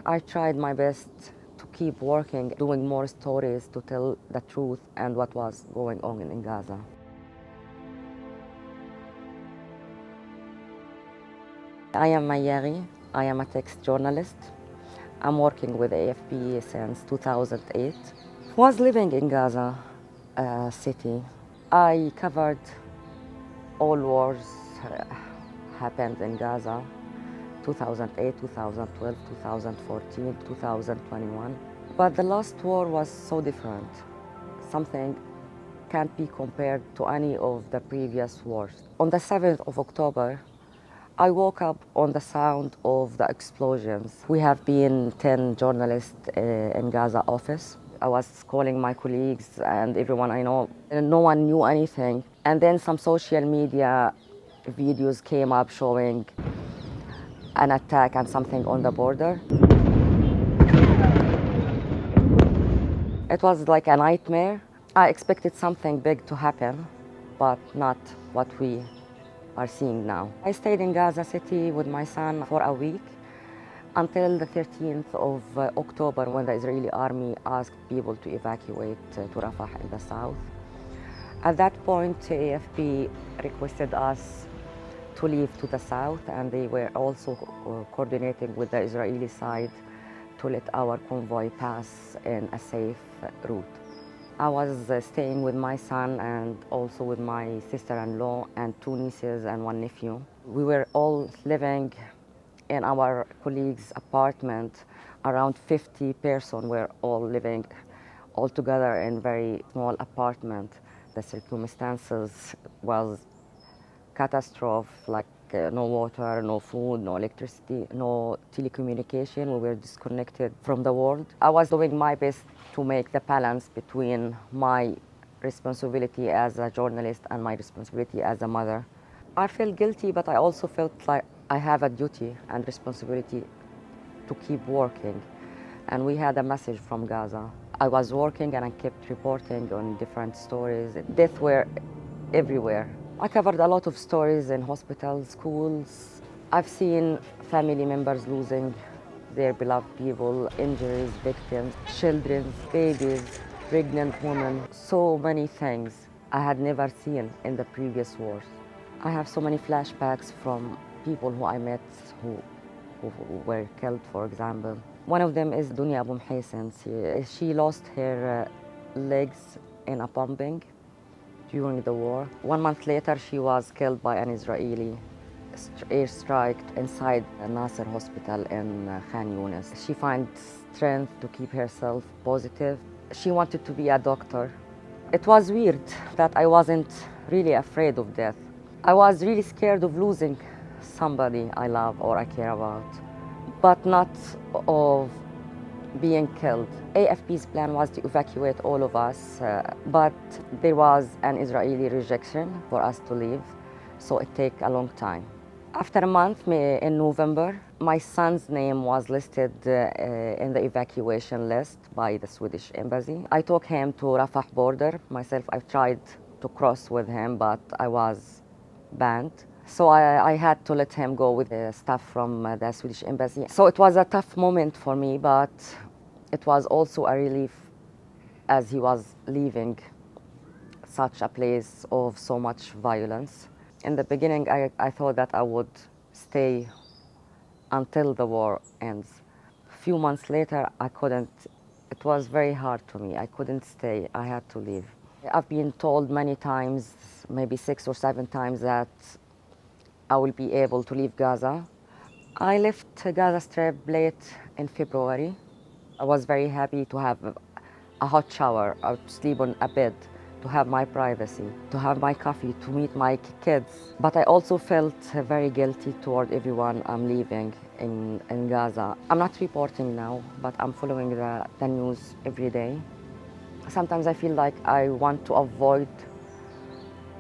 I tried my best to keep working, doing more stories to tell the truth and what was going on in Gaza. I am Mai Yaghi. I am a text journalist. I'm working with AFP since 2008. Was living in Gaza city. I covered all wars happened in Gaza, 2008, 2012, 2014, 2021. But the last war was so different. Something can't be compared to any of the previous wars. On the 7th of October, I woke up on the sound of the explosions. We have been 10 journalists in Gaza office. I was calling my colleagues and everyone I know, and no one knew anything. And then some social media videos came up showing an attack and something on the border. It was like a nightmare. I expected something big to happen, but not what we are seeing now. I stayed in Gaza City with my son for a week until the 13th of October, when the Israeli army asked people to evacuate to Rafah in the south. At that point, AFP requested us to leave to the south, and they were also coordinating with the Israeli side to let our convoy pass in a safe route. I was staying with my son and also with my sister-in-law and 2 nieces and 1 nephew. We were all living in our colleague's apartment. Around 50 persons were all living all together in very small apartment. The circumstances was catastrophe, like no water, no food, no electricity, no telecommunication. We were disconnected from the world. I was doing my best to make the balance between my responsibility as a journalist and my responsibility as a mother. I felt guilty, but I also felt like I have a duty and responsibility to keep working. And we had a message from Gaza. I was working and I kept reporting on different stories. Death were everywhere. I covered a lot of stories in hospitals, schools. I've seen family members losing their beloved people, injuries, victims, children, babies, pregnant women. So many things I had never seen in the previous wars. I have so many flashbacks from people who I met who were killed, for example. One of them is Dunya Abu Mhaysin. She lost her legs in a bombing during the war. 1 month later, she was killed by an Israeli airstrike inside a Nasser hospital in Khan Yunis. She finds strength to keep herself positive. She wanted to be a doctor. It was weird that I wasn't really afraid of death. I was really scared of losing somebody I love or I care about, but not of being killed. AFP's plan was to evacuate all of us, but there was an Israeli rejection for us to leave, so it took a long time. After a month, in November, my son's name was listed in the evacuation list by the Swedish embassy. I took him to Rafah border. Myself, I tried to cross with him, but I was banned. So I had to let him go with the staff from the Swedish embassy. So it was a tough moment for me, but it was also a relief as he was leaving such a place of so much violence. In the beginning, I thought that I would stay until the war ends. A few months later, I couldn't. It was very hard to me. I couldn't stay. I had to leave. I've been told many times, maybe 6 or 7 times, that I will be able to leave Gaza. I left Gaza Strip late in February. I was very happy to have a hot shower, to sleep on a bed, to have my privacy, to have my coffee, to meet my kids. But I also felt very guilty toward everyone I'm leaving in Gaza. I'm not reporting now, but I'm following the news every day. Sometimes I feel like I want to avoid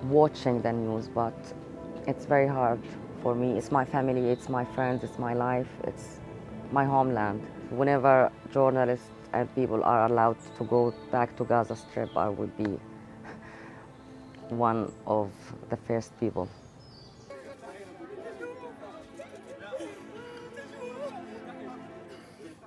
watching the news, but it's very hard for me. It's my family, it's my friends, it's my life, it's my homeland. Whenever journalists and people are allowed to go back to Gaza Strip, I will be one of the first people.